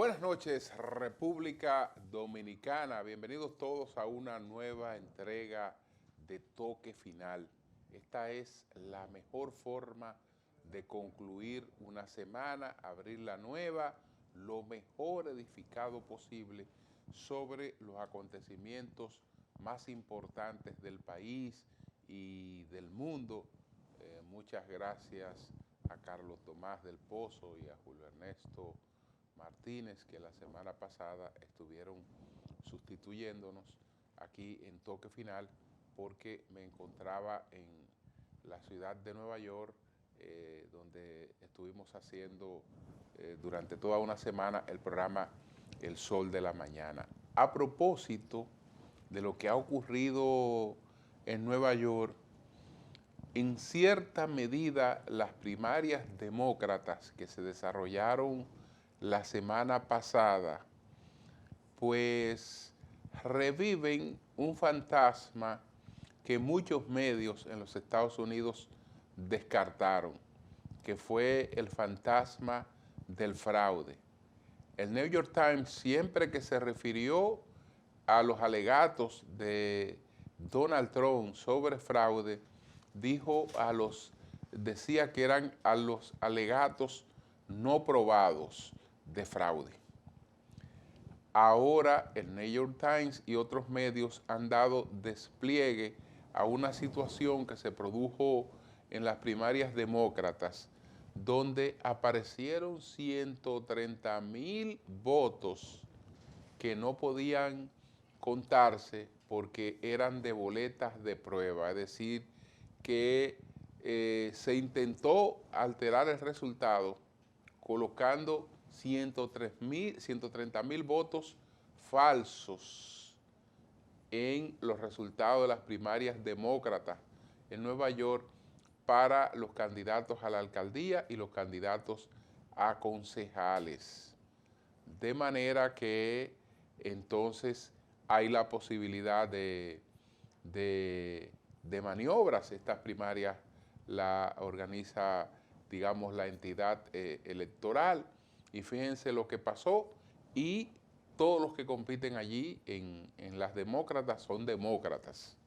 Buenas noches, República Dominicana. Bienvenidos todos a una nueva entrega de Toque Final. Esta es la mejor forma de concluir una semana, abrir la nueva, lo mejor edificado posible sobre los acontecimientos más importantes del país y del mundo. Muchas gracias a Carlos Tomás del Pozo y a Julio Ernesto Martínez, que la semana pasada estuvieron sustituyéndonos aquí en Toque Final, porque me encontraba en la ciudad de Nueva York, donde estuvimos haciendo durante toda una semana el programa El Sol de la Mañana. A propósito de lo que ha ocurrido en Nueva York, en cierta medida las primarias demócratas que se desarrollaron la semana pasada, pues reviven un fantasma que muchos medios en los Estados Unidos descartaron, que fue el fantasma del fraude. El New York Times, siempre que se refirió a los alegatos de Donald Trump sobre fraude, decía que eran a los alegatos no probados de fraude. Ahora el New York Times y otros medios han dado despliegue a una situación que se produjo en las primarias demócratas, donde aparecieron 130,000 votos que no podían contarse porque eran de boletas de prueba, es decir, que se intentó alterar el resultado colocando 130,000 votos falsos en los resultados de las primarias demócratas en Nueva York para los candidatos a la alcaldía y los candidatos a concejales. De manera que entonces hay la posibilidad de maniobras. Estas primarias la organiza, digamos, la entidad electoral, y fíjense lo que pasó, y todos los que compiten allí en las demócratas son demócratas.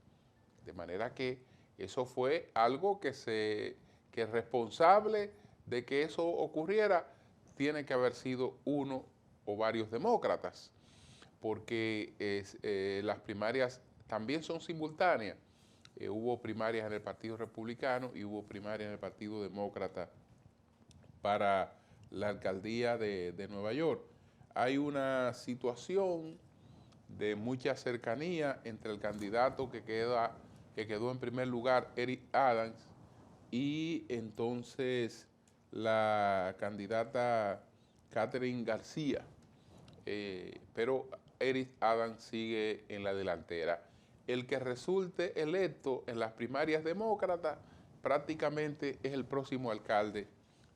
De manera que eso fue algo que es responsable de que eso ocurriera, tiene que haber sido uno o varios demócratas, porque las primarias también son simultáneas. Hubo primarias en el Partido Republicano y hubo primarias en el Partido Demócrata para la alcaldía de Nueva York. Hay una situación de mucha cercanía entre el candidato que quedó en primer lugar, Eric Adams, y entonces la candidata Catherine García. Pero Eric Adams sigue en la delantera. El que resulte electo en las primarias demócratas prácticamente es el próximo alcalde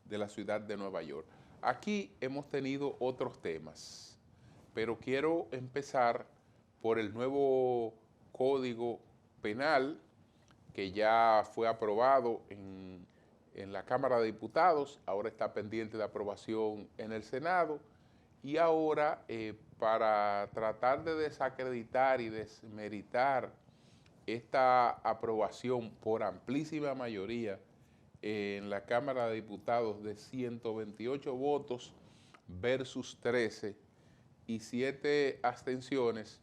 de la ciudad de Nueva York. Aquí hemos tenido otros temas, pero quiero empezar por el nuevo Código Penal que ya fue aprobado en la Cámara de Diputados, ahora está pendiente de aprobación en el Senado, y ahora para tratar de desacreditar y desmeritar esta aprobación por amplísima mayoría en la Cámara de Diputados de 128 votos versus 13 y 7 abstenciones,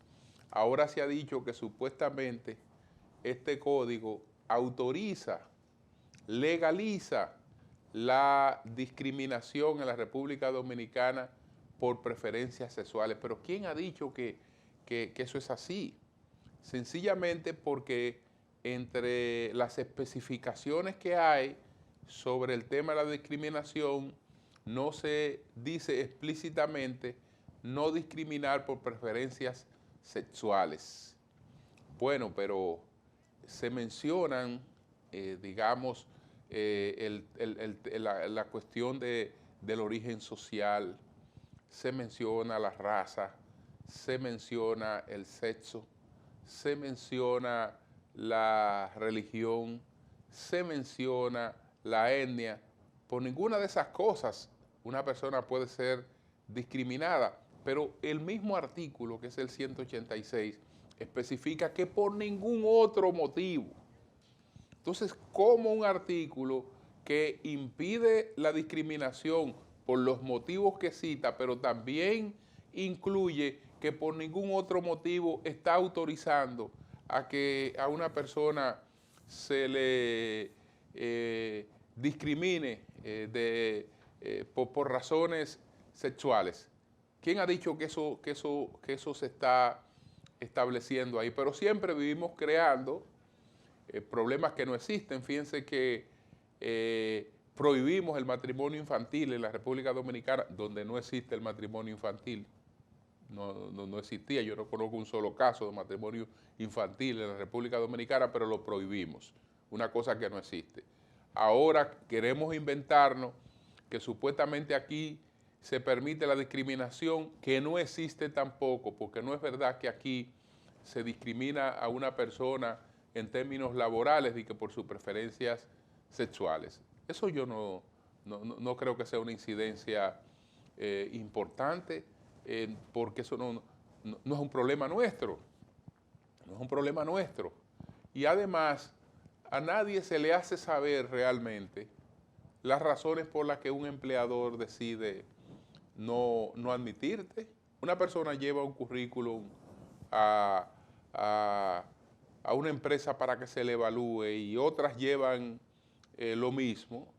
ahora se ha dicho que supuestamente este código autoriza, legaliza la discriminación en la República Dominicana por preferencias sexuales. Pero ¿quién ha dicho que eso es así? Sencillamente porque entre las especificaciones que hay sobre el tema de la discriminación no se dice explícitamente no discriminar por preferencias sexuales. Bueno, pero se mencionan, digamos, la cuestión del origen social, se menciona la raza, se menciona el sexo, se menciona la religión, se menciona la etnia. Por ninguna de esas cosas una persona puede ser discriminada, pero el mismo artículo, que es el 186, especifica que por ningún otro motivo. Entonces, ¿cómo un artículo que impide la discriminación por los motivos que cita, pero también incluye que por ningún otro motivo está autorizando a que a una persona se le discrimine por razones sexuales? ¿Quién ha dicho que eso se está estableciendo ahí? Pero siempre vivimos creando problemas que no existen. Fíjense que prohibimos el matrimonio infantil en la República Dominicana, donde no existe el matrimonio infantil. No existía, yo no conozco un solo caso de matrimonio infantil en la República Dominicana, pero lo prohibimos, una cosa que no existe. Ahora queremos inventarnos que supuestamente aquí se permite la discriminación, que no existe tampoco, porque no es verdad que aquí se discrimina a una persona en términos laborales y que por sus preferencias sexuales. Eso yo no creo que sea una incidencia importante, porque eso no es un problema nuestro, no es un problema nuestro. Y además, a nadie se le hace saber realmente las razones por las que un empleador decide no admitirte. Una persona lleva un currículum a una empresa para que se le evalúe y otras llevan lo mismo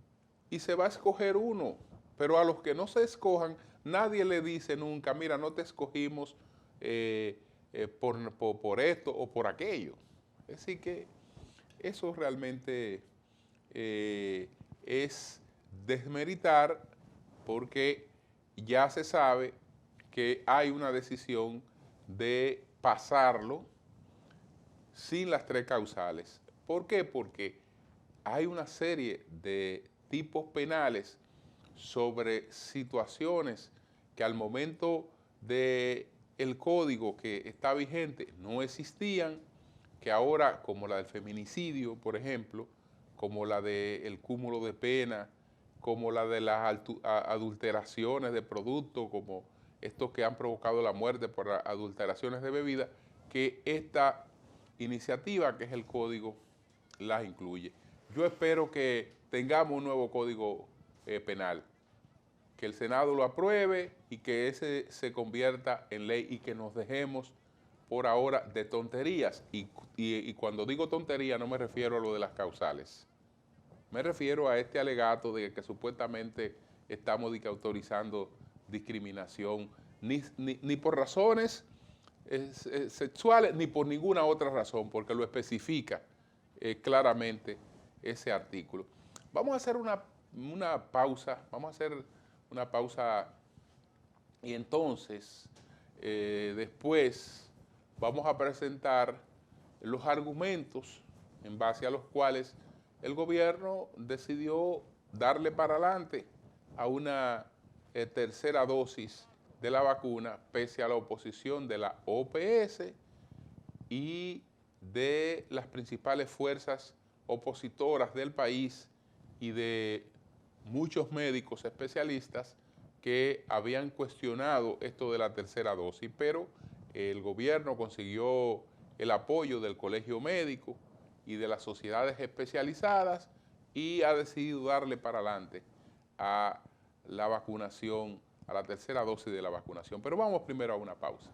y se va a escoger uno, pero a los que no se escojan nadie le dice nunca, mira, no te escogimos por esto o por aquello. Es decir que eso realmente es desmeritar, porque ya se sabe que hay una decisión de pasarlo sin las tres causales. ¿Por qué? Porque hay una serie de tipos penales sobre situaciones que al momento del código que está vigente no existían, que ahora, como la del feminicidio, por ejemplo, como la del cúmulo de pena, como la de las adulteraciones de productos, como estos que han provocado la muerte por adulteraciones de bebida, que esta iniciativa, que es el código, las incluye. Yo espero que tengamos un nuevo código penal, que el Senado lo apruebe y que ese se convierta en ley y que nos dejemos por ahora de tonterías. Y cuando digo tontería no me refiero a lo de las causales. Me refiero a este alegato de que supuestamente estamos autorizando discriminación, ni por razones sexuales, ni por ninguna otra razón, porque lo especifica claramente ese artículo. Vamos a hacer una pausa, y entonces después vamos a presentar los argumentos en base a los cuales el gobierno decidió darle para adelante a una tercera dosis de la vacuna, pese a la oposición de la OPS y de las principales fuerzas opositoras del país y de muchos médicos especialistas que habían cuestionado esto de la tercera dosis, pero el gobierno consiguió el apoyo del colegio médico y de las sociedades especializadas y ha decidido darle para adelante a la vacunación, a la tercera dosis de la vacunación. Pero vamos primero a una pausa.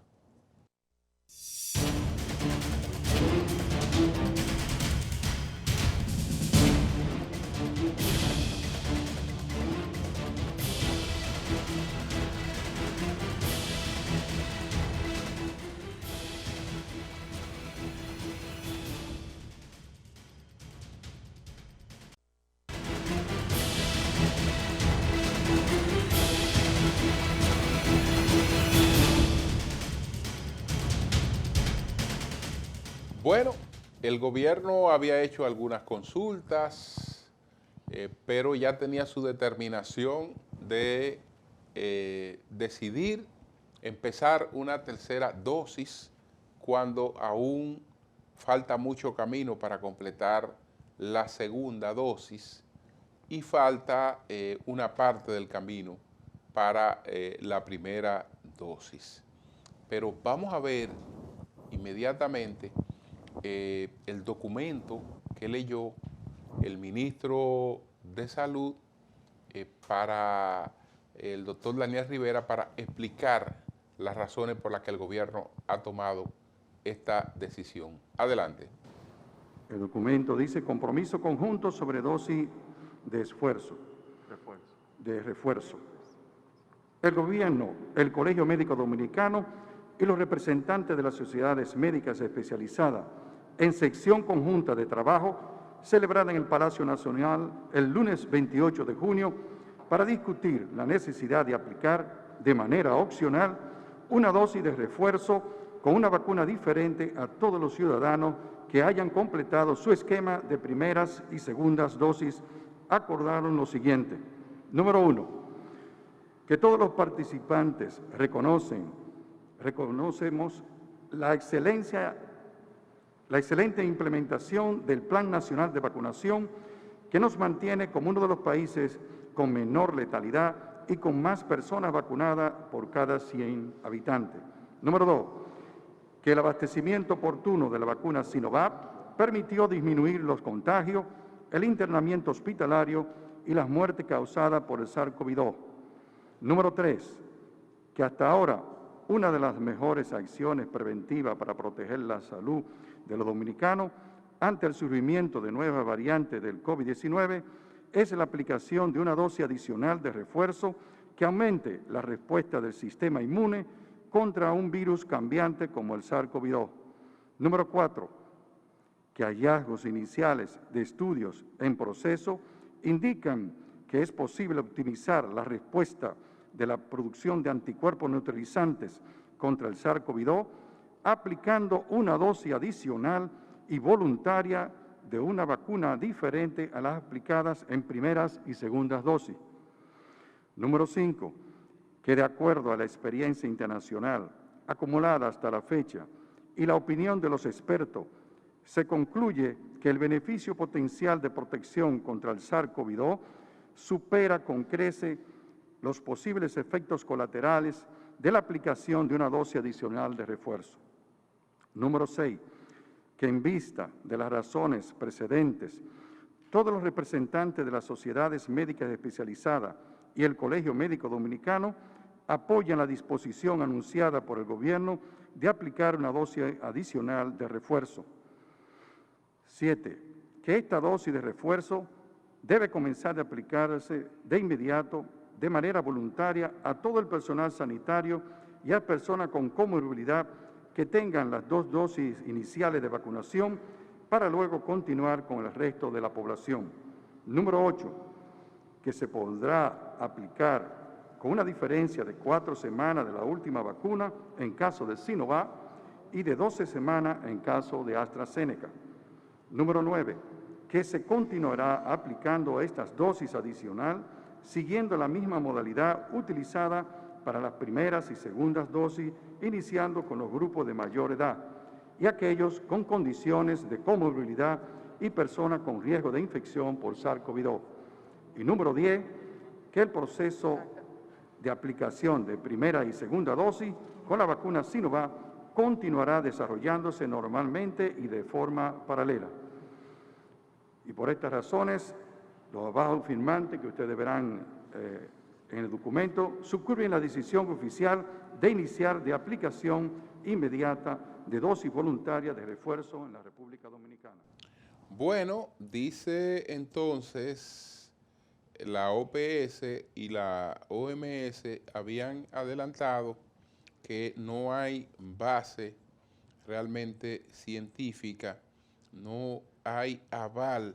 Bueno, el gobierno había hecho algunas consultas, pero ya tenía su determinación de decidir empezar una tercera dosis cuando aún falta mucho camino para completar la segunda dosis y falta una parte del camino para la primera dosis. Pero vamos a ver inmediatamente el documento que leyó el ministro de Salud para el doctor Daniel Rivera para explicar las razones por las que el gobierno ha tomado esta decisión. Adelante. El documento dice compromiso conjunto sobre dosis de refuerzo. El gobierno, el Colegio Médico Dominicano y los representantes de las sociedades médicas especializadas en sección conjunta de trabajo celebrada en el Palacio Nacional el lunes 28 de junio para discutir la necesidad de aplicar de manera opcional una dosis de refuerzo con una vacuna diferente a todos los ciudadanos que hayan completado su esquema de primeras y segundas dosis. Acordaron lo siguiente. Número 1, que todos los participantes reconocemos la excelente implementación del Plan Nacional de Vacunación que nos mantiene como uno de los países con menor letalidad y con más personas vacunadas por cada 100 habitantes. Número 2, que el abastecimiento oportuno de la vacuna Sinovac permitió disminuir los contagios, el internamiento hospitalario y las muertes causadas por el SARS-CoV-2. Número 3, que hasta ahora una de las mejores acciones preventivas para proteger la salud de los dominicanos ante el surgimiento de nuevas variantes del COVID-19 es la aplicación de una dosis adicional de refuerzo que aumente la respuesta del sistema inmune contra un virus cambiante como el SARS-CoV-2. Número 4, que hallazgos iniciales de estudios en proceso indican que es posible optimizar la respuesta de la producción de anticuerpos neutralizantes contra el SARS-CoV-2 aplicando una dosis adicional y voluntaria de una vacuna diferente a las aplicadas en primeras y segundas dosis. Número 5, que de acuerdo a la experiencia internacional acumulada hasta la fecha y la opinión de los expertos, se concluye que el beneficio potencial de protección contra el SARS-CoV-2 supera con creces los posibles efectos colaterales de la aplicación de una dosis adicional de refuerzo. Número 6, que en vista de las razones precedentes, todos los representantes de las sociedades médicas especializadas y el Colegio Médico Dominicano apoyan la disposición anunciada por el gobierno de aplicar una dosis adicional de refuerzo. 7, que esta dosis de refuerzo debe comenzar a aplicarse de inmediato, de manera voluntaria, a todo el personal sanitario y a personas con comorbilidad que tengan las 2 dosis iniciales de vacunación para luego continuar con el resto de la población. Número 8, que se podrá aplicar con una diferencia de 4 semanas de la última vacuna en caso de Sinovac y de 12 semanas en caso de AstraZeneca. Número 9, que se continuará aplicando estas dosis adicional siguiendo la misma modalidad utilizada para las primeras y segundas dosis, iniciando con los grupos de mayor edad y aquellos con condiciones de comorbilidad y personas con riesgo de infección por SARS-CoV-2. Y número 10, que el proceso de aplicación de primera y segunda dosis con la vacuna Sinovac continuará desarrollándose normalmente y de forma paralela. Y por estas razones, los abajo firmantes que ustedes verán en el documento suscriben la decisión oficial de iniciar de aplicación inmediata de dosis voluntaria de refuerzo en la República Dominicana. Bueno, dice entonces la OPS y la OMS habían adelantado que no hay base realmente científica, no hay aval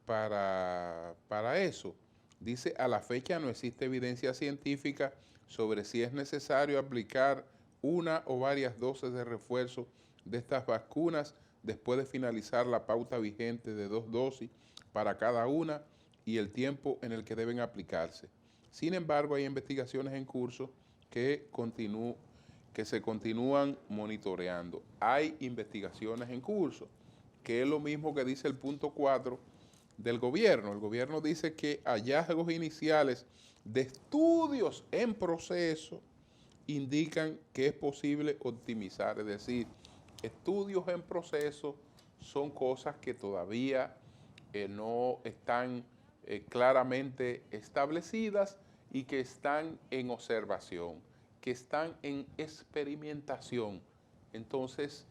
para eso. Dice, a la fecha no existe evidencia científica sobre si es necesario aplicar una o varias dosis de refuerzo de estas vacunas después de finalizar la pauta vigente de 2 dosis para cada una y el tiempo en el que deben aplicarse. Sin embargo, hay investigaciones en curso que se continúan monitoreando. Hay investigaciones en curso, que es lo mismo que dice el punto 4 del gobierno. El gobierno dice que hallazgos iniciales de estudios en proceso indican que es posible optimizar, es decir, estudios en proceso son cosas que todavía no están claramente establecidas y que están en observación, que están en experimentación. Entonces,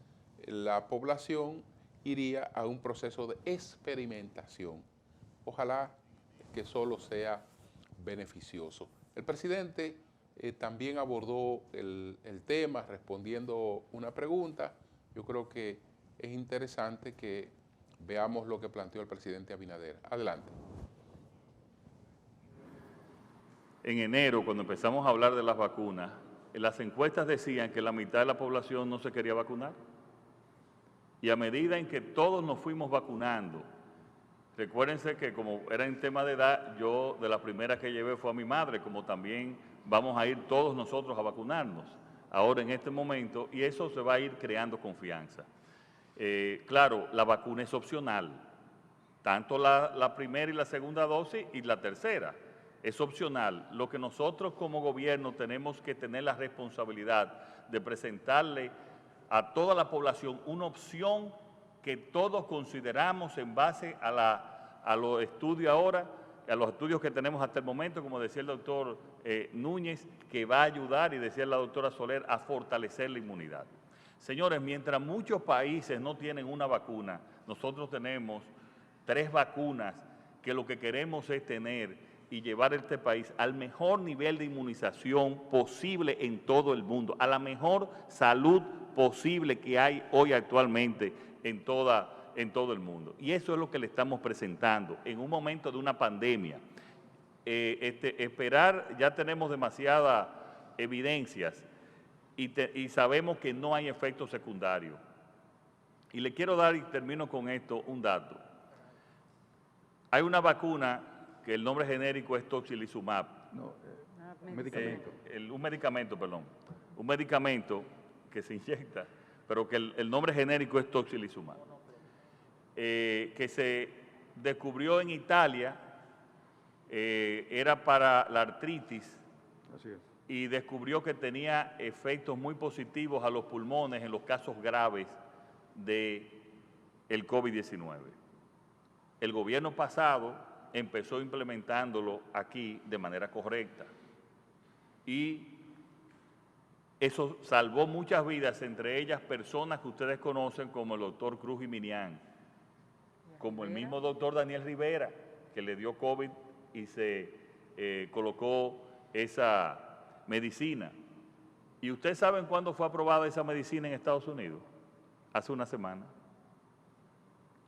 la población iría a un proceso de experimentación. Ojalá que solo sea beneficioso. El presidente también abordó el tema respondiendo una pregunta. Yo creo que es interesante que veamos lo que planteó el presidente Abinader. Adelante. En enero, cuando empezamos a hablar de las vacunas, las encuestas decían que la mitad de la población no se quería vacunar. Y a medida en que todos nos fuimos vacunando, recuérdense que como era en tema de edad, yo de la primera que llevé fue a mi madre, como también vamos a ir todos nosotros a vacunarnos ahora en este momento, y eso se va a ir creando confianza. Claro, la vacuna es opcional, tanto la primera y la segunda dosis y la tercera. Es opcional. Lo que nosotros como gobierno tenemos que tener la responsabilidad de presentarle a toda la población una opción que todos consideramos en base a los estudios ahora, a los estudios que tenemos hasta el momento, como decía el doctor Núñez, que va a ayudar, y decía la doctora Soler, a fortalecer la inmunidad. Señores, mientras muchos países no tienen una vacuna, nosotros tenemos 3 vacunas que lo que queremos es tener y llevar a este país al mejor nivel de inmunización posible en todo el mundo, a la mejor salud posible que hay hoy actualmente en todo el mundo. Y eso es lo que le estamos presentando en un momento de una pandemia. Esperar, ya tenemos demasiadas evidencias y sabemos que no hay efectos secundarios. Y le quiero dar, y termino con esto, un dato. Hay una vacuna que el nombre genérico es Tocilizumab. Medicamento. Un medicamento que se inyecta, pero que el nombre genérico es Tocilizumab, que se descubrió en Italia, era para la artritis. Así es. Y descubrió que tenía efectos muy positivos a los pulmones en los casos graves del COVID-19. El gobierno pasado empezó implementándolo aquí de manera correcta. Y eso salvó muchas vidas, entre ellas personas que ustedes conocen como el doctor Cruz Jiminián, como el mismo doctor Daniel Rivera, que le dio COVID y se colocó esa medicina. ¿Y ustedes saben cuándo fue aprobada esa medicina en Estados Unidos? Hace una semana.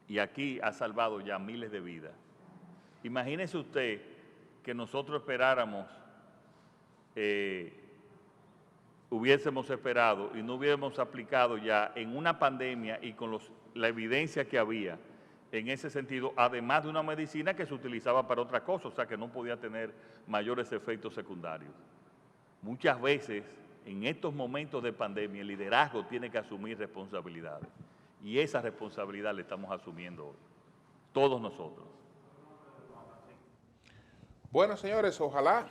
Y aquí ha salvado ya miles de vidas. Imagínese usted que nosotros hubiésemos esperado y no hubiéramos aplicado ya en una pandemia y con la evidencia que había en ese sentido, además de una medicina que se utilizaba para otra cosa, o sea que no podía tener mayores efectos secundarios. Muchas veces, en estos momentos de pandemia, el liderazgo tiene que asumir responsabilidades. Y esa responsabilidad la estamos asumiendo hoy, todos nosotros. Bueno, señores, ojalá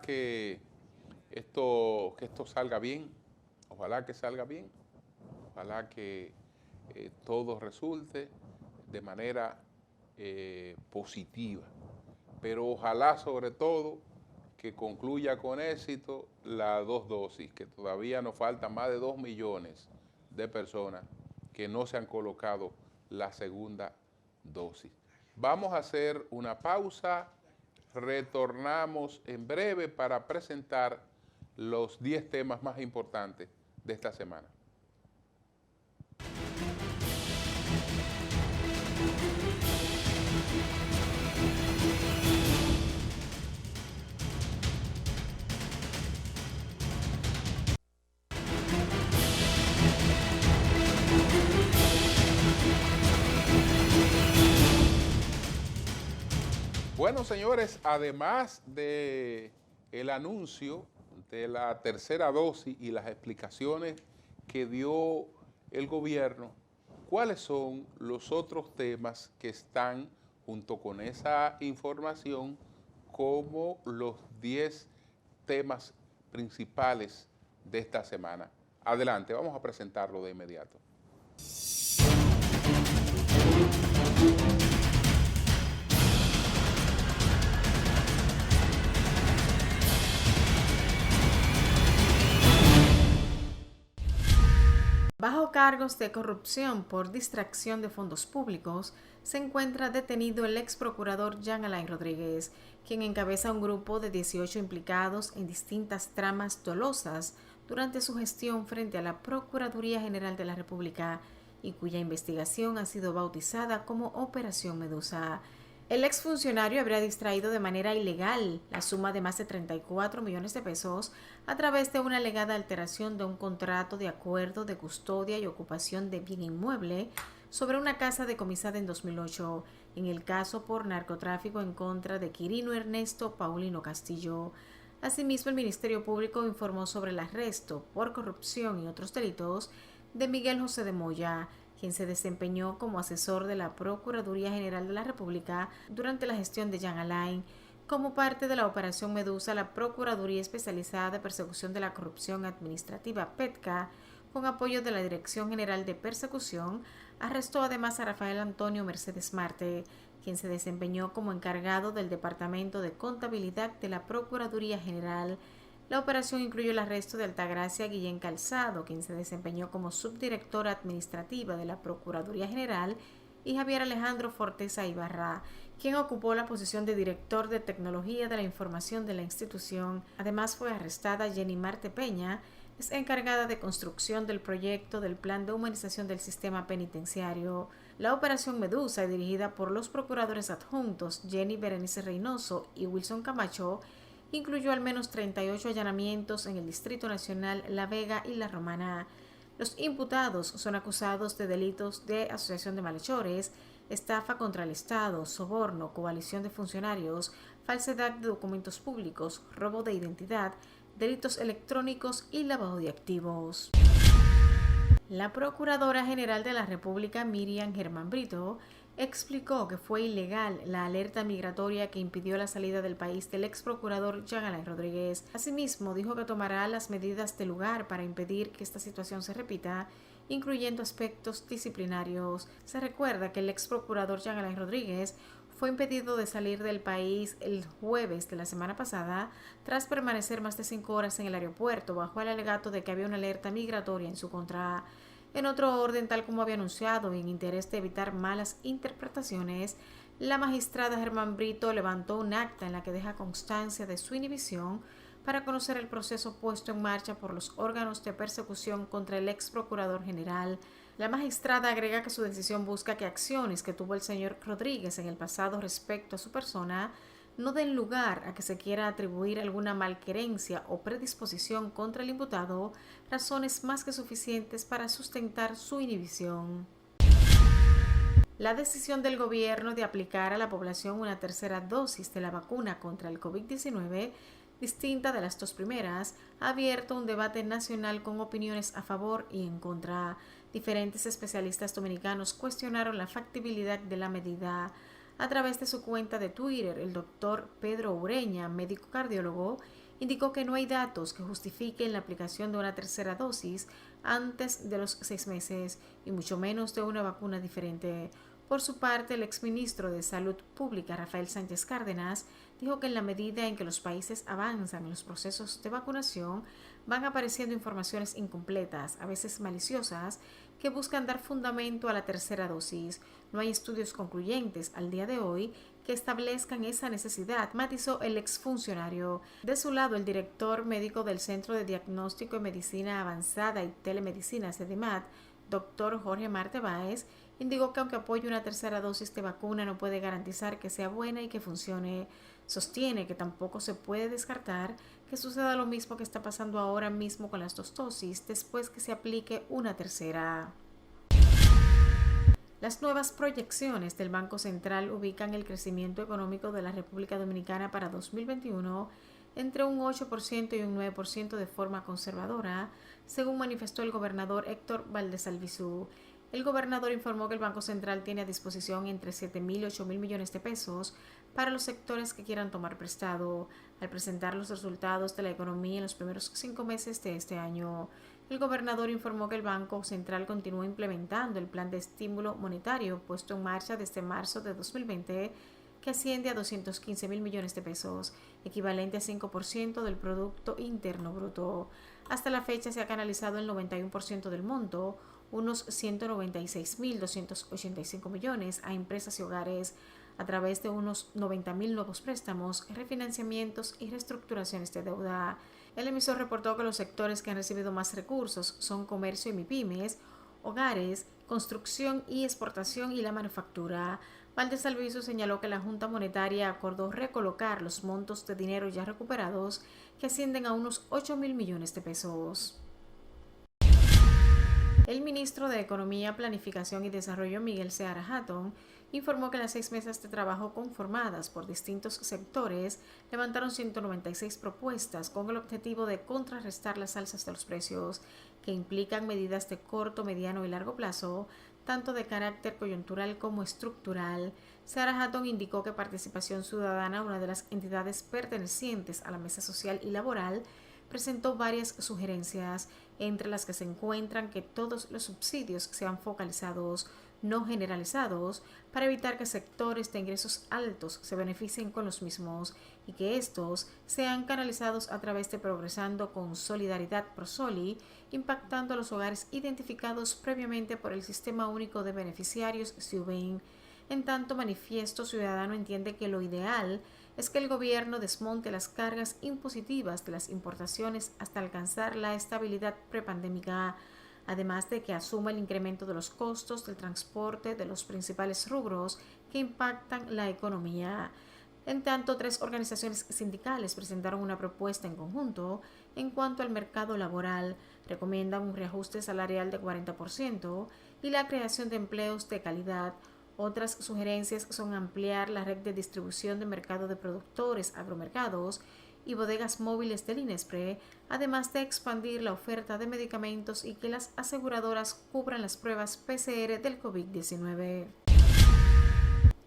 que esto salga bien, ojalá que salga bien, ojalá que todo resulte de manera positiva, pero ojalá sobre todo que concluya con éxito las 2 dosis, que todavía nos faltan más de 2 millones de personas que no se han colocado la segunda dosis. Vamos a hacer una pausa. Retornamos en breve para presentar los 10 temas más importantes de esta semana. Bueno, señores, además de el anuncio de la tercera dosis y las explicaciones que dio el gobierno, ¿cuáles son los otros temas que están junto con esa información, como los 10 temas principales de esta semana. Adelante, vamos a presentarlo de inmediato. Bajo cargos de corrupción por distracción de fondos públicos, se encuentra detenido el ex procurador Jean Alain Rodríguez, quien encabeza un grupo de 18 implicados en distintas tramas dolosas durante su gestión frente a la Procuraduría General de la República y cuya investigación ha sido bautizada como Operación Medusa. El exfuncionario habría distraído de manera ilegal la suma de más de 34 millones de pesos a través de una alegada alteración de un contrato de acuerdo de custodia y ocupación de bien inmueble sobre una casa decomisada en 2008, en el caso por narcotráfico en contra de Quirino Ernesto Paulino Castillo. Asimismo, el Ministerio Público informó sobre el arresto por corrupción y otros delitos de Miguel José de Moya, quien se desempeñó como asesor de la Procuraduría General de la República durante la gestión de Jean Alain, como parte de la Operación Medusa. La Procuraduría Especializada de Persecución de la Corrupción Administrativa PETCA, con apoyo de la Dirección General de Persecución, arrestó además a Rafael Antonio Mercedes Marte, quien se desempeñó como encargado del Departamento de Contabilidad de la Procuraduría General. La operación incluyó el arresto de Altagracia Guillén Calzado, quien se desempeñó como subdirectora administrativa de la Procuraduría General, y Javier Alejandro Forteza Ibarra, quien ocupó la posición de director de Tecnología de la Información de la institución. Además, fue arrestada Jenny Marte Peña, es encargada de construcción del proyecto del Plan de Humanización del Sistema Penitenciario. La Operación Medusa, dirigida por los procuradores adjuntos Jenny Berenice Reynoso y Wilson Camacho, incluyó al menos 38 allanamientos en el Distrito Nacional, La Vega y La Romana. Los imputados son acusados de delitos de asociación de malhechores, estafa contra el Estado, soborno, coalición de funcionarios, falsedad de documentos públicos, robo de identidad, delitos electrónicos y lavado de activos. La Procuradora General de la República, Miriam Germán Brito, explicó que fue ilegal la alerta migratoria que impidió la salida del país del ex procurador Jean Alain Rodríguez. Asimismo, dijo que tomará las medidas de lugar para impedir que esta situación se repita, incluyendo aspectos disciplinarios. Se recuerda que el ex procurador Jean Alain Rodríguez fue impedido de salir del país el jueves de la semana pasada tras permanecer más de 5 horas en el aeropuerto bajo el alegato de que había una alerta migratoria en su contra. En otro orden, tal como había anunciado, en interés de evitar malas interpretaciones, la magistrada Germán Brito levantó un acta en la que deja constancia de su inhibición para conocer el proceso puesto en marcha por los órganos de persecución contra el ex procurador general. La magistrada agrega que su decisión busca que acciones que tuvo el señor Rodríguez en el pasado respecto a su persona no den lugar a que se quiera atribuir alguna malquerencia o predisposición contra el imputado, razones más que suficientes para sustentar su inhibición. La decisión del gobierno de aplicar a la población una tercera dosis de la vacuna contra el COVID-19, distinta de las dos primeras, ha abierto un debate nacional con opiniones a favor y en contra. Diferentes especialistas dominicanos cuestionaron la factibilidad de la medida. A través de su cuenta de Twitter, el doctor Pedro Ureña, médico cardiólogo, indicó que no hay datos que justifiquen la aplicación de una tercera dosis antes de los 6 meses y mucho menos de una vacuna diferente. Por su parte, el exministro de Salud Pública, Rafael Sánchez Cárdenas, dijo que en la medida en que los países avanzan en los procesos de vacunación, van apareciendo informaciones incompletas, a veces maliciosas, que buscan dar fundamento a la tercera dosis. No hay estudios concluyentes al día de hoy que establezcan esa necesidad, matizó el exfuncionario. De su lado, el director médico del Centro de Diagnóstico y Medicina Avanzada y Telemedicina, CEDIMAT, doctor Jorge Marte Báez, indicó que aunque apoye una tercera dosis de vacuna, no puede garantizar que sea buena y que funcione. Sostiene que tampoco se puede descartar que suceda lo mismo que está pasando ahora mismo con las 2 dosis, después que se aplique una tercera. Las nuevas proyecciones del Banco Central ubican el crecimiento económico de la República Dominicana para 2021 entre un 8% y un 9% de forma conservadora, según manifestó el gobernador Héctor Valdés Albizu. El gobernador informó que el Banco Central tiene a disposición entre 7.000 y 8.000 millones de pesos para los sectores que quieran tomar prestado. Al presentar los resultados de la economía en los primeros 5 meses de este año, el gobernador informó que el Banco Central continúa implementando el plan de estímulo monetario puesto en marcha desde marzo de 2020, que asciende a 215.000 millones de pesos, equivalente a 5% del Producto Interno Bruto. Hasta la fecha se ha canalizado el 91% del monto, unos 196.285 millones, a empresas y hogares a través de unos 90.000 nuevos préstamos, refinanciamientos y reestructuraciones de deuda. El emisor reportó que los sectores que han recibido más recursos son comercio y MIPYMES, hogares, construcción y exportación y la manufactura. Valdés Albizu señaló que la Junta Monetaria acordó recolocar los montos de dinero ya recuperados, que ascienden a unos 8.000 millones de pesos. El ministro de Economía, Planificación y Desarrollo, Miguel Seara Hatton, informó que las 6 mesas de trabajo conformadas por distintos sectores levantaron 196 propuestas con el objetivo de contrarrestar las alzas de los precios, que implican medidas de corto, mediano y largo plazo, tanto de carácter coyuntural como estructural. Seara Hatton indicó que Participación Ciudadana, una de las entidades pertenecientes a la Mesa Social y Laboral, presentó varias sugerencias, entre las que se encuentran que todos los subsidios sean focalizados, no generalizados, para evitar que sectores de ingresos altos se beneficien con los mismos y que estos sean canalizados a través de Progresando con Solidaridad Prosoli, impactando a los hogares identificados previamente por el Sistema Único de Beneficiarios SIUBEN. En tanto, Manifiesto Ciudadano entiende que lo ideal es que el gobierno desmonte las cargas impositivas de las importaciones hasta alcanzar la estabilidad prepandémica, además de que asuma el incremento de los costos del transporte de los principales rubros que impactan la economía. En tanto, 3 organizaciones sindicales presentaron una propuesta en conjunto en cuanto al mercado laboral. Recomiendan un reajuste salarial de 40% y la creación de empleos de calidad. Otras sugerencias son ampliar la red de distribución de mercado de productores, agromercados y bodegas móviles del INESPRE, además de expandir la oferta de medicamentos y que las aseguradoras cubran las pruebas PCR del COVID-19.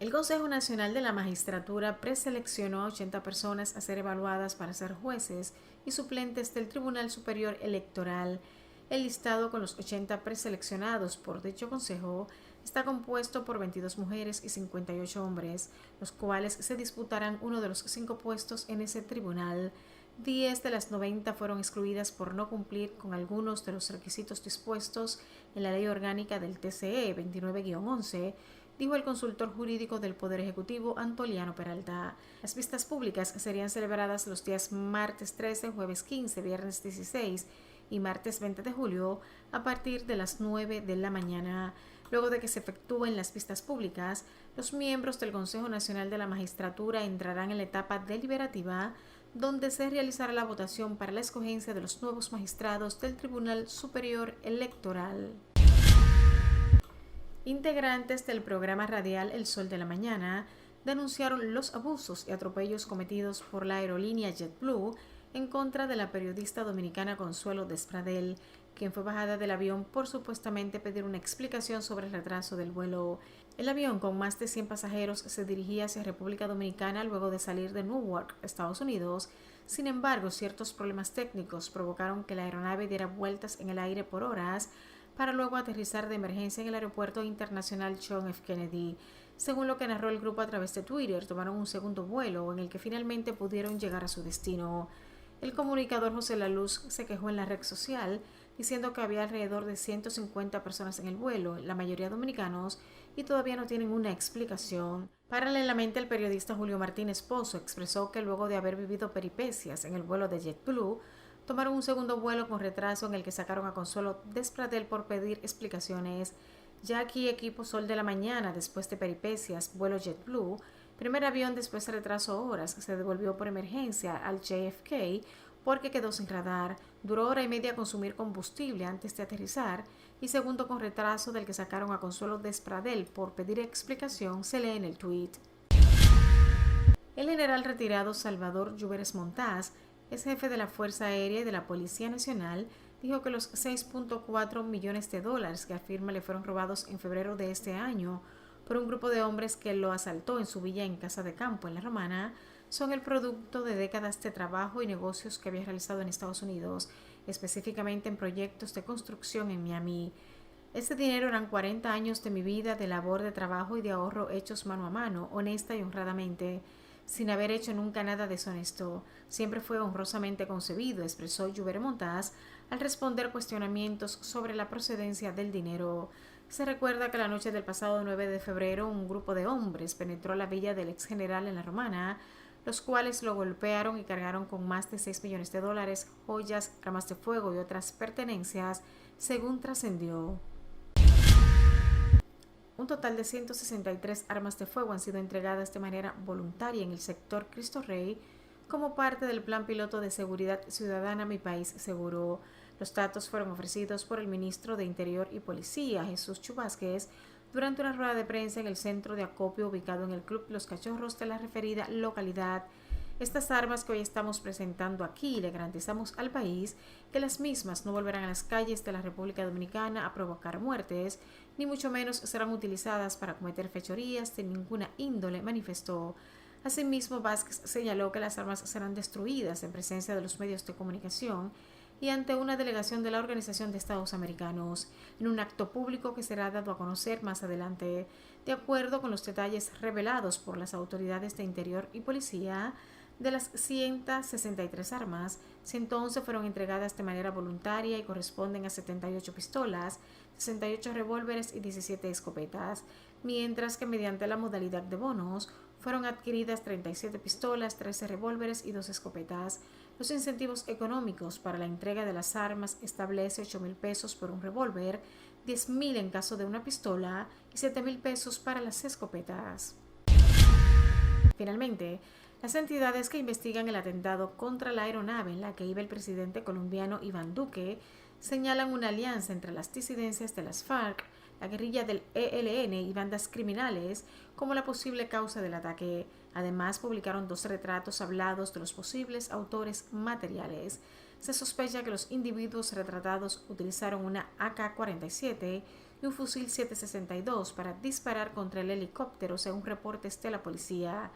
El Consejo Nacional de la Magistratura preseleccionó a 80 personas a ser evaluadas para ser jueces y suplentes del Tribunal Superior Electoral. El listado con los 80 preseleccionados por dicho consejo está compuesto por 22 mujeres y 58 hombres, los cuales se disputarán uno de los 5 puestos en ese tribunal. 10 de las 90 fueron excluidas por no cumplir con algunos de los requisitos dispuestos en la Ley Orgánica del TCE 29-11, dijo el consultor jurídico del Poder Ejecutivo, Antoliano Peralta. Las vistas públicas serían celebradas los días martes 13, jueves 15, viernes 16 y martes 20 de julio a partir de las 9 de la mañana. Luego de que se efectúen las vistas públicas, los miembros del Consejo Nacional de la Magistratura entrarán en la etapa deliberativa, donde se realizará la votación para la escogencia de los nuevos magistrados del Tribunal Superior Electoral. Integrantes del programa radial El Sol de la Mañana denunciaron los abusos y atropellos cometidos por la aerolínea JetBlue en contra de la periodista dominicana Consuelo Despradel, quien fue bajada del avión por supuestamente pedir una explicación sobre el retraso del vuelo. El avión con más de 100 pasajeros se dirigía hacia República Dominicana luego de salir de Newark, Estados Unidos. Sin embargo, ciertos problemas técnicos provocaron que la aeronave diera vueltas en el aire por horas para luego aterrizar de emergencia en el Aeropuerto Internacional John F. Kennedy. Según lo que narró el grupo a través de Twitter, tomaron un segundo vuelo en el que finalmente pudieron llegar a su destino. El comunicador José La Luz se quejó en la red social diciendo que había alrededor de 150 personas en el vuelo, la mayoría dominicanos, y todavía no tienen una explicación. Paralelamente, el periodista Julio Martínez Pozo expresó que luego de haber vivido peripecias en el vuelo de JetBlue, tomaron un segundo vuelo con retraso en el que sacaron a Consuelo Despradel por pedir explicaciones. Ya aquí, equipo Sol de la Mañana, después de peripecias, vuelo JetBlue, primer avión después de retraso horas, se devolvió por emergencia al JFK porque quedó sin radar, duró hora y media consumir combustible antes de aterrizar y segundo con retraso del que sacaron a Consuelo Despradel por pedir explicación, se lee en el tuit. El general retirado Salvador Lluveres Montaz es jefe de la Fuerza Aérea y de la Policía Nacional, dijo que los 6.4 millones de dólares que afirma le fueron robados en febrero de este año por un grupo de hombres que lo asaltó en su villa en Casa de Campo, en La Romana, son el producto de décadas de trabajo y negocios que había realizado en Estados Unidos, específicamente en proyectos de construcción en Miami. Ese dinero eran 40 años de mi vida de labor, de trabajo y de ahorro hechos mano a mano, honesta y honradamente, sin haber hecho nunca nada deshonesto. Siempre fue honrosamente concebido, expresó Yubere Montaz al responder cuestionamientos sobre la procedencia del dinero. Se recuerda que la noche del pasado 9 de febrero un grupo de hombres penetró la villa del ex general en La Romana, los cuales lo golpearon y cargaron con más de 6 millones de dólares, joyas, armas de fuego y otras pertenencias, según trascendió. Un total de 163 armas de fuego han sido entregadas de manera voluntaria en el sector Cristo Rey como parte del Plan Piloto de Seguridad Ciudadana Mi País Seguro. Los datos fueron ofrecidos por el ministro de Interior y Policía, Jesús Chu Vázquez, durante una rueda de prensa en el centro de acopio ubicado en el Club Los Cachorros de la referida localidad. Estas armas que hoy estamos presentando aquí le garantizamos al país que las mismas no volverán a las calles de la República Dominicana a provocar muertes, ni mucho menos serán utilizadas para cometer fechorías de ninguna índole, manifestó. Asimismo, Vázquez señaló que las armas serán destruidas en presencia de los medios de comunicación y ante una delegación de la Organización de Estados Americanos, en un acto público que será dado a conocer más adelante. De acuerdo con los detalles revelados por las autoridades de Interior y Policía, de las 163 armas, 111 fueron entregadas de manera voluntaria y corresponden a 78 pistolas, 68 revólveres y 17 escopetas, mientras que mediante la modalidad de bonos fueron adquiridas 37 pistolas, 13 revólveres y 2 escopetas. Los incentivos económicos para la entrega de las armas establece 8,000 pesos por un revólver, 10,000 en caso de una pistola y 7,000 pesos para las escopetas. Finalmente, las entidades que investigan el atentado contra la aeronave en la que iba el presidente colombiano Iván Duque señalan una alianza entre las disidencias de las FARC, la guerrilla del ELN y bandas criminales como la posible causa del ataque. Además, publicaron 2 retratos hablados de los posibles autores materiales. Se sospecha que los individuos retratados utilizaron una AK-47 y un fusil 7.62 para disparar contra el helicóptero, según reportes de la policía.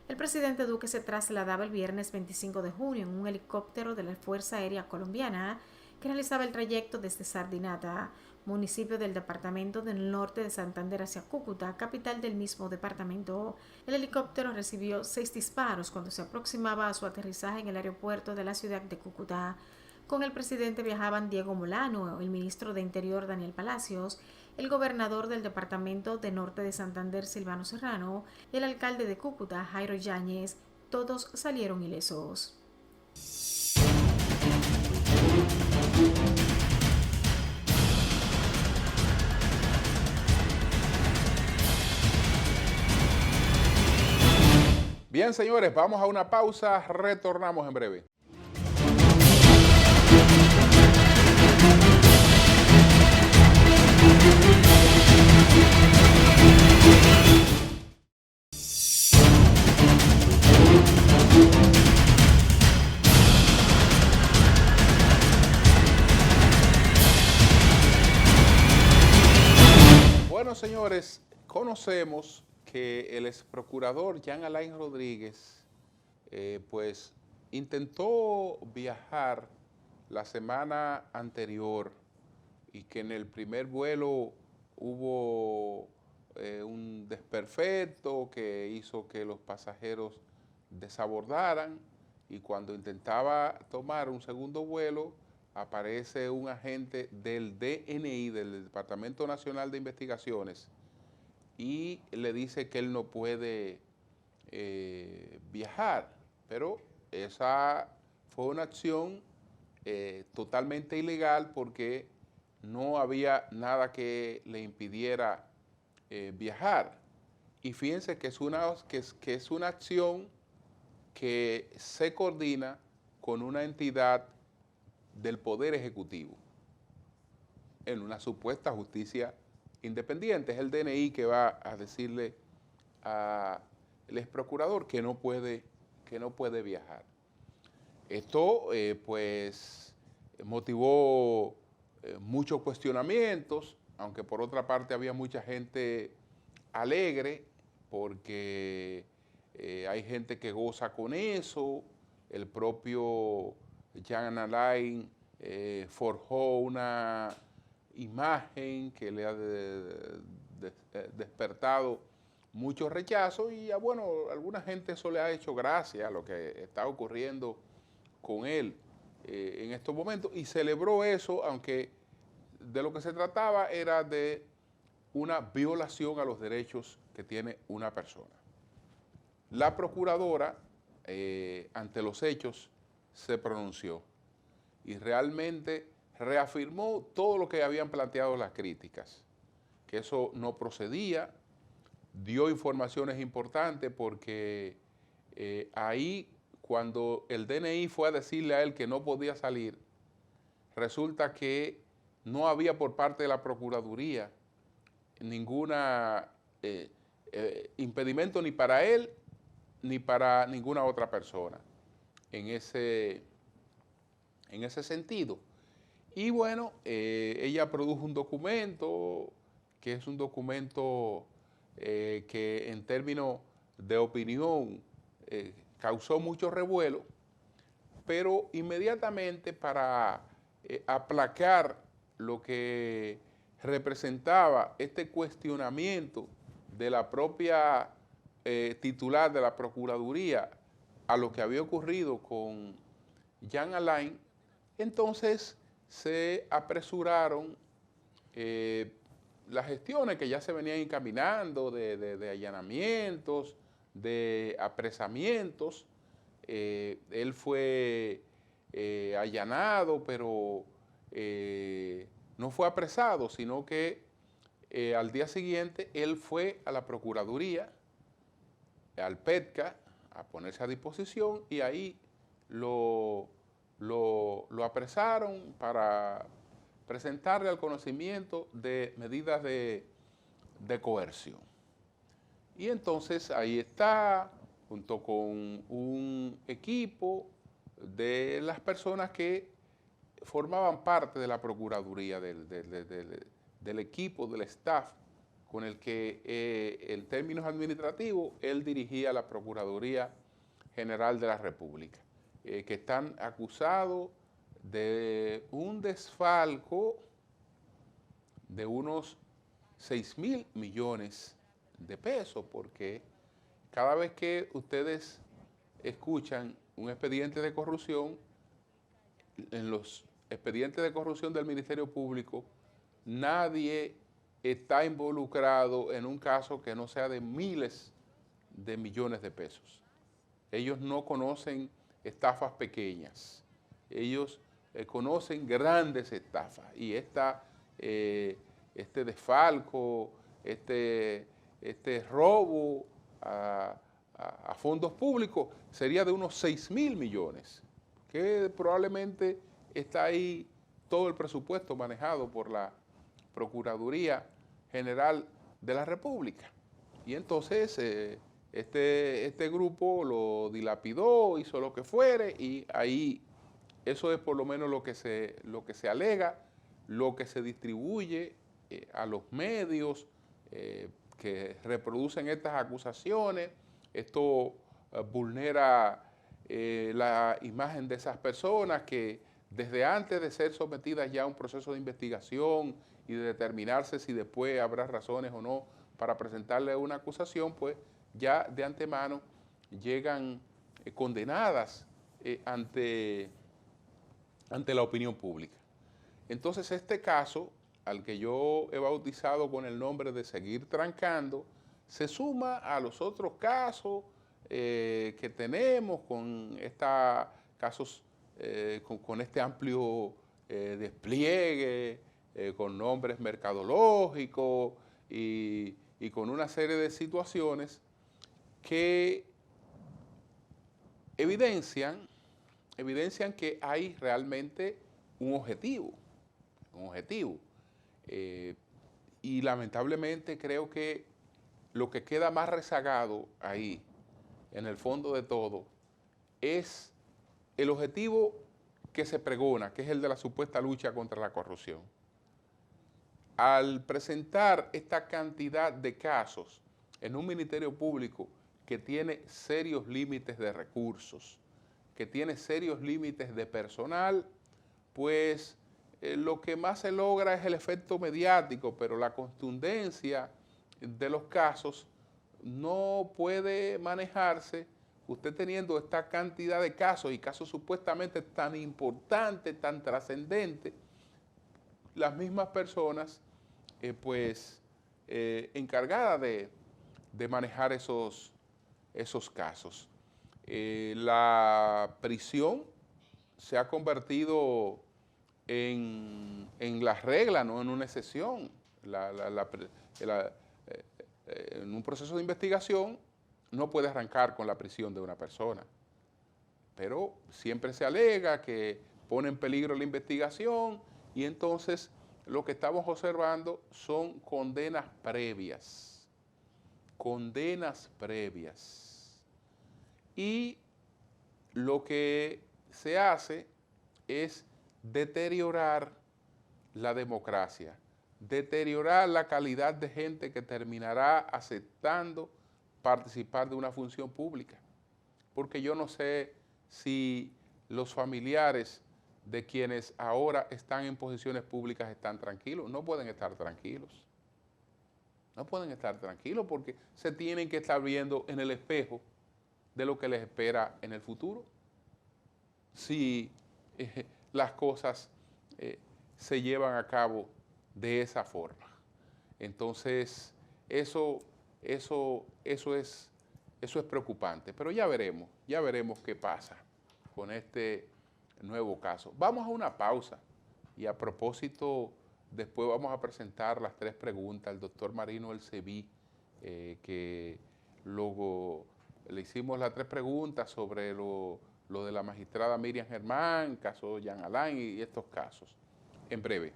El presidente Duque se trasladaba el viernes 25 de junio en un helicóptero de la Fuerza Aérea Colombiana que realizaba el trayecto desde Sardinata, municipio del departamento del norte de Santander, hacia Cúcuta, capital del mismo departamento. El helicóptero recibió 6 disparos cuando se aproximaba a su aterrizaje en el aeropuerto de la ciudad de Cúcuta. Con el presidente viajaban Diego Molano, el ministro de Interior Daniel Palacios, el gobernador del departamento de norte de Santander Silvano Serrano y el alcalde de Cúcuta Jairo Yáñez. Todos salieron ilesos. Bien, señores, vamos a una pausa, retornamos en breve. Bueno, señores, conocemos que el ex procurador Jean Alain Rodríguez pues intentó viajar la semana anterior y que en el primer vuelo hubo un desperfecto que hizo que los pasajeros desabordaran, y cuando intentaba tomar un segundo vuelo aparece un agente del DNI, del Departamento Nacional de Investigaciones, y le dice que él no puede viajar, pero esa fue una acción totalmente ilegal porque no había nada que le impidiera viajar. Y fíjense que es una acción que se coordina con una entidad del Poder Ejecutivo en una supuesta justicia independiente. Es el DNI que va a decirle al ex procurador que no puede viajar. Esto motivó muchos cuestionamientos, aunque por otra parte había mucha gente alegre, porque hay gente que goza con eso. El propio Jean Alain forjó una imagen que le ha despertado mucho rechazo y bueno, a alguna gente eso le ha hecho gracia a lo que está ocurriendo con él en estos momentos y celebró eso, aunque de lo que se trataba era de una violación a los derechos que tiene una persona. La procuradora, ante los hechos, se pronunció y realmente reafirmó todo lo que habían planteado las críticas, que eso no procedía, dio informaciones importantes porque ahí cuando el DNI fue a decirle a él que no podía salir, resulta que no había por parte de la Procuraduría ninguna impedimento ni para él ni para ninguna otra persona en ese sentido. Y bueno, ella produjo un documento que es un documento que en términos de opinión causó mucho revuelo, pero inmediatamente para aplacar lo que representaba este cuestionamiento de la propia titular de la Procuraduría a lo que había ocurrido con Jean Alain, entonces se apresuraron las gestiones que ya se venían encaminando de allanamientos, de apresamientos. Él fue allanado, pero no fue apresado, sino que al día siguiente él fue a la Procuraduría, al PETCA, a ponerse a disposición y ahí lo apresaron para presentarle al conocimiento de medidas de coerción. Y entonces ahí está, junto con un equipo de las personas que formaban parte de la Procuraduría, del equipo, del staff, con el que en términos administrativos él dirigía la Procuraduría General de la República, que están acusados de un desfalco de unos 6.000 millones de pesos, porque cada vez que ustedes escuchan un expediente de corrupción, en los expedientes de corrupción del Ministerio Público, nadie está involucrado en un caso que no sea de miles de millones de pesos. Ellos no conocen estafas pequeñas, ellos conocen grandes estafas y este desfalco, este robo a fondos públicos sería de unos 6.000 millones, que probablemente está ahí todo el presupuesto manejado por la Procuraduría General de la República. Y entonces este grupo lo dilapidó, hizo lo que fuere y ahí eso es por lo menos lo que se alega, lo que se distribuye a los medios que reproducen estas acusaciones. Esto vulnera la imagen de esas personas que desde antes de ser sometidas ya a un proceso de investigación y de determinarse si después habrá razones o no para presentarle una acusación, pues ya de antemano llegan condenadas ante la opinión pública. Entonces este caso, al que yo he bautizado con el nombre de Seguir Trancando, se suma a los otros casos que tenemos con casos con este amplio despliegue, con nombres mercadológicos y con una serie de situaciones que evidencian que hay realmente un objetivo. Y lamentablemente creo que lo que queda más rezagado ahí, en el fondo de todo, es el objetivo que se pregona, que es el de la supuesta lucha contra la corrupción. Al presentar esta cantidad de casos en un ministerio público que tiene serios límites de recursos, que tiene serios límites de personal, pues lo que más se logra es el efecto mediático, pero la contundencia de los casos no puede manejarse usted teniendo esta cantidad de casos y casos supuestamente tan importantes, tan trascendentes. Las mismas personas encargadas de manejar esos casos. La prisión se ha convertido en la regla, no en una excepción. En un proceso de investigación no puede arrancar con la prisión de una persona, pero siempre se alega que pone en peligro la investigación y entonces lo que estamos observando son condenas previas. Y lo que se hace es deteriorar la democracia, deteriorar la calidad de gente que terminará aceptando participar de una función pública. Porque yo no sé si los familiares de quienes ahora están en posiciones públicas están tranquilos. No pueden estar tranquilos. No pueden estar tranquilos porque se tienen que estar viendo en el espejo de lo que les espera en el futuro. Si las cosas se llevan a cabo de esa forma. Entonces, eso es preocupante. Pero ya veremos qué pasa con este nuevo caso. Vamos a una pausa y a propósito, después vamos a presentar las 3 preguntas al doctor Marino El Sebí, que luego le hicimos las 3 preguntas sobre lo de la magistrada Miriam Germán, caso Jean Alain y estos casos. En breve.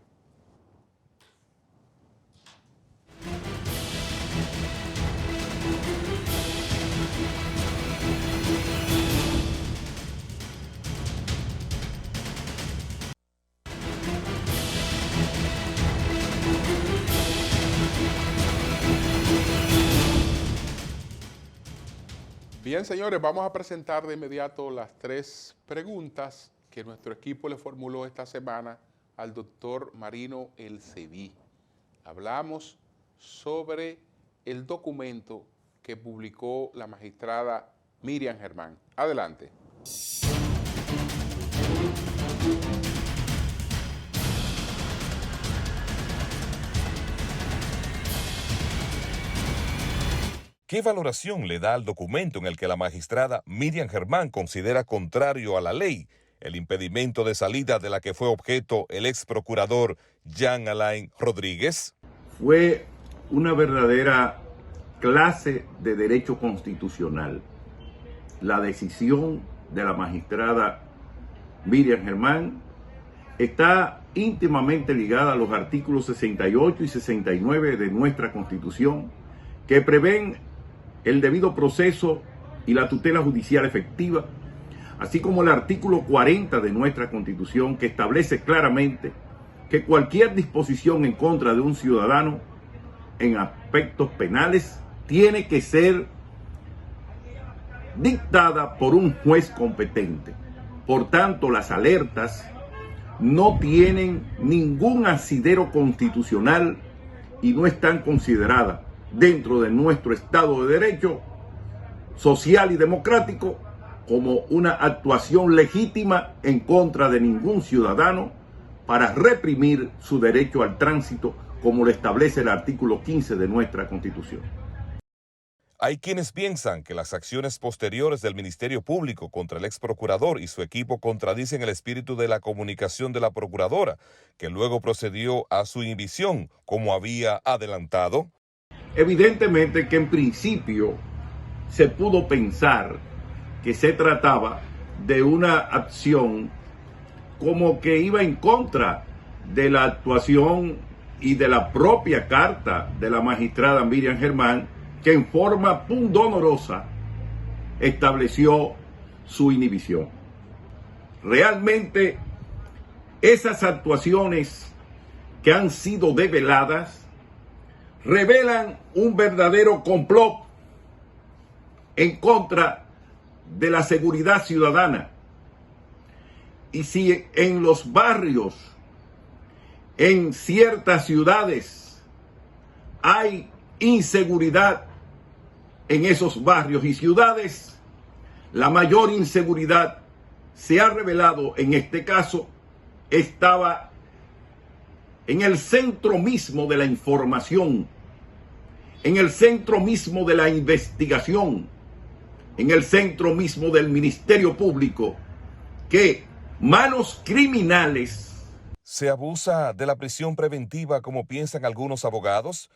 Bien, señores, vamos a presentar de inmediato las 3 preguntas que nuestro equipo le formuló esta semana al doctor Marino El Sebí. Hablamos sobre el documento que publicó la magistrada Miriam Germán. Adelante. ¿Qué valoración le da al documento en el que la magistrada Miriam Germán considera contrario a la ley el impedimento de salida de la que fue objeto el ex procurador Jean Alain Rodríguez? Fue una verdadera clase de derecho constitucional. La decisión de la magistrada Miriam Germán está íntimamente ligada a los artículos 68 y 69 de nuestra Constitución, que prevén el debido proceso y la tutela judicial efectiva, así como el artículo 40 de nuestra Constitución, que establece claramente que cualquier disposición en contra de un ciudadano en aspectos penales tiene que ser dictada por un juez competente. Por tanto, las alertas no tienen ningún asidero constitucional y no están consideradas dentro de nuestro Estado de Derecho social y democrático como una actuación legítima en contra de ningún ciudadano para reprimir su derecho al tránsito, como lo establece el artículo 15 de nuestra Constitución. Hay quienes piensan que las acciones posteriores del Ministerio Público contra el ex procurador y su equipo contradicen el espíritu de la comunicación de la procuradora, que luego procedió a su inhibición, como había adelantado. Evidentemente que en principio se pudo pensar que se trataba de una acción como que iba en contra de la actuación y de la propia carta de la magistrada Miriam Germán, que en forma pundonorosa estableció su inhibición. Realmente Esas actuaciones que han sido develadas revelan un verdadero complot en contra de la seguridad ciudadana. Y si en los barrios, en ciertas ciudades, hay inseguridad en esos barrios y ciudades, la mayor inseguridad se ha revelado en este caso, estaba en el centro mismo de la información, en el centro mismo de la investigación, en el centro mismo del Ministerio Público, que manos criminales. ¿Se abusa de la prisión preventiva como piensan algunos abogados?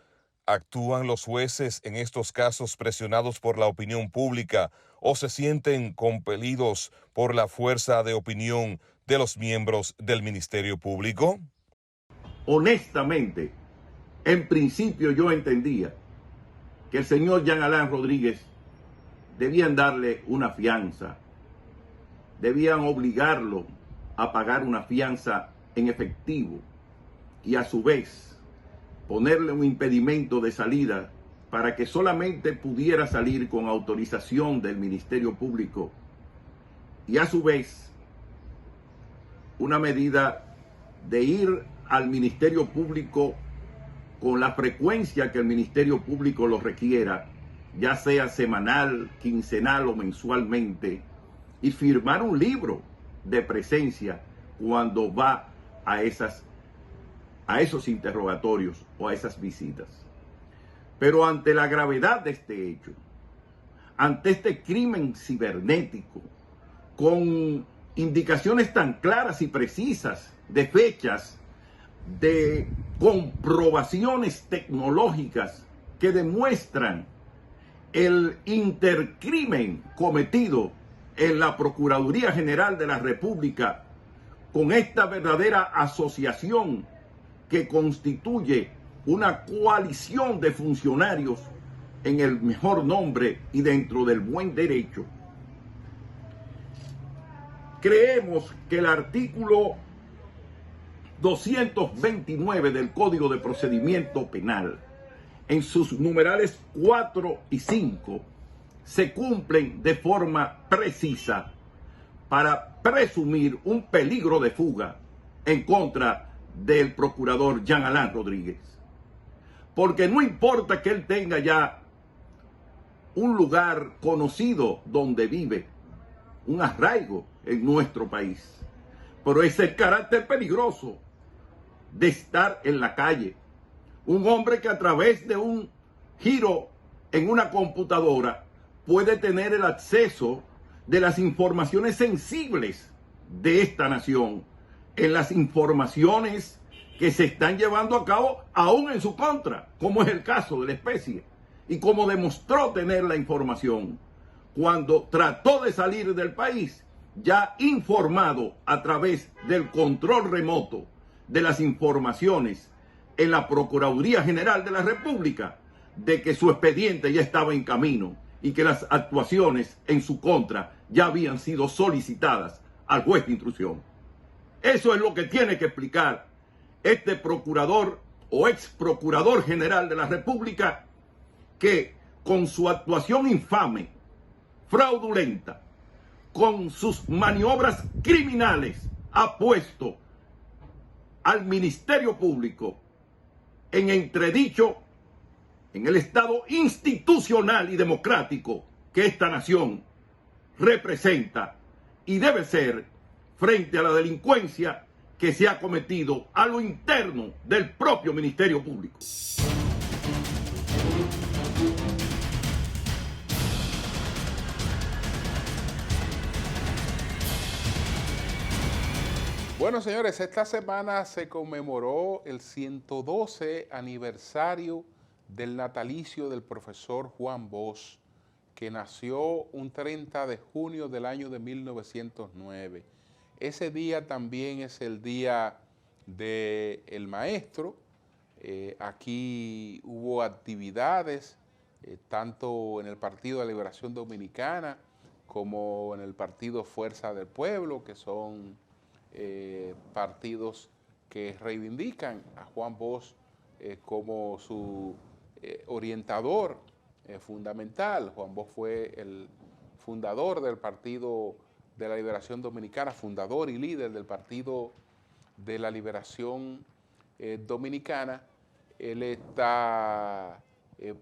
¿Actúan los jueces en estos casos presionados por la opinión pública o se sienten compelidos por la fuerza de opinión de los miembros del Ministerio Público? Honestamente, en principio yo entendía que el señor Jean Alain Rodríguez debían darle una fianza, debían obligarlo a pagar una fianza en efectivo y a su vez ponerle un impedimento de salida para que solamente pudiera salir con autorización del Ministerio Público y a su vez una medida de ir al Ministerio Público con la frecuencia que el Ministerio Público lo requiera, ya sea semanal, quincenal o mensualmente, y firmar un libro de presencia cuando va a esos interrogatorios o a esas visitas. Pero ante la gravedad de este hecho, ante este crimen cibernético, con indicaciones tan claras y precisas de fechas, de comprobaciones tecnológicas que demuestran el intercrimen cometido en la Procuraduría General de la República, con esta verdadera asociación que constituye una coalición de funcionarios en el mejor nombre y dentro del buen derecho. Creemos que el artículo 229 del Código de Procedimiento Penal, en sus numerales 4 y 5, se cumplen de forma precisa para presumir un peligro de fuga en contra del procurador Jean Alain Rodríguez. Porque no importa que él tenga ya un lugar conocido donde vive, un arraigo en nuestro país, pero es el carácter peligroso de estar en la calle. Un hombre que a través de un giro en una computadora puede tener el acceso de las informaciones sensibles de esta nación, en las informaciones que se están llevando a cabo aún en su contra, como es el caso de la especie, y como demostró tener la información cuando trató de salir del país, ya informado a través del control remoto de las informaciones en la Procuraduría General de la República, de que su expediente ya estaba en camino y que las actuaciones en su contra ya habían sido solicitadas al juez de instrucción. Eso es lo que tiene que explicar este procurador o ex procurador general de la República, que con su actuación infame, fraudulenta, con sus maniobras criminales, ha puesto al Ministerio Público en entredicho en el estado institucional y democrático que esta nación representa y debe ser frente a la delincuencia que se ha cometido a lo interno del propio Ministerio Público. Bueno, señores, esta semana se conmemoró el 112 aniversario del natalicio del profesor Juan Bosch, que nació un 30 de junio del año de 1909. Ese día también es el día del maestro. Aquí hubo actividades, tanto en el Partido de Liberación Dominicana como en el Partido Fuerza del Pueblo, que son partidos que reivindican a Juan Bosch como su orientador fundamental. Juan Bosch fue el fundador del Partido de la Liberación Dominicana, fundador y líder del Partido de la Liberación Dominicana. Él está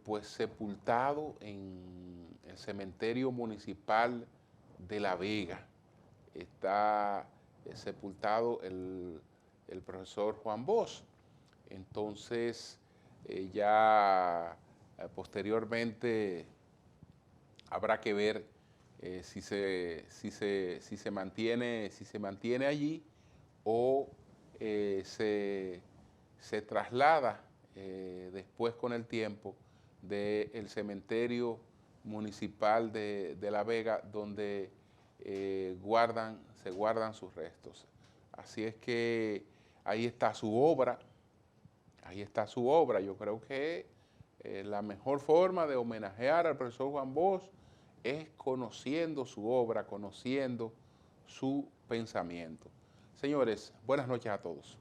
pues sepultado en el cementerio municipal de La Vega. Está sepultado el profesor Juan Bosch. Entonces ya posteriormente habrá que ver si se mantiene allí o se traslada después con el tiempo del cementerio municipal de La Vega, donde se guardan sus restos. Así es que ahí está su obra, Yo creo que la mejor forma de homenajear al profesor Juan Bosch es conociendo su obra, conociendo su pensamiento. Señores, buenas noches a todos.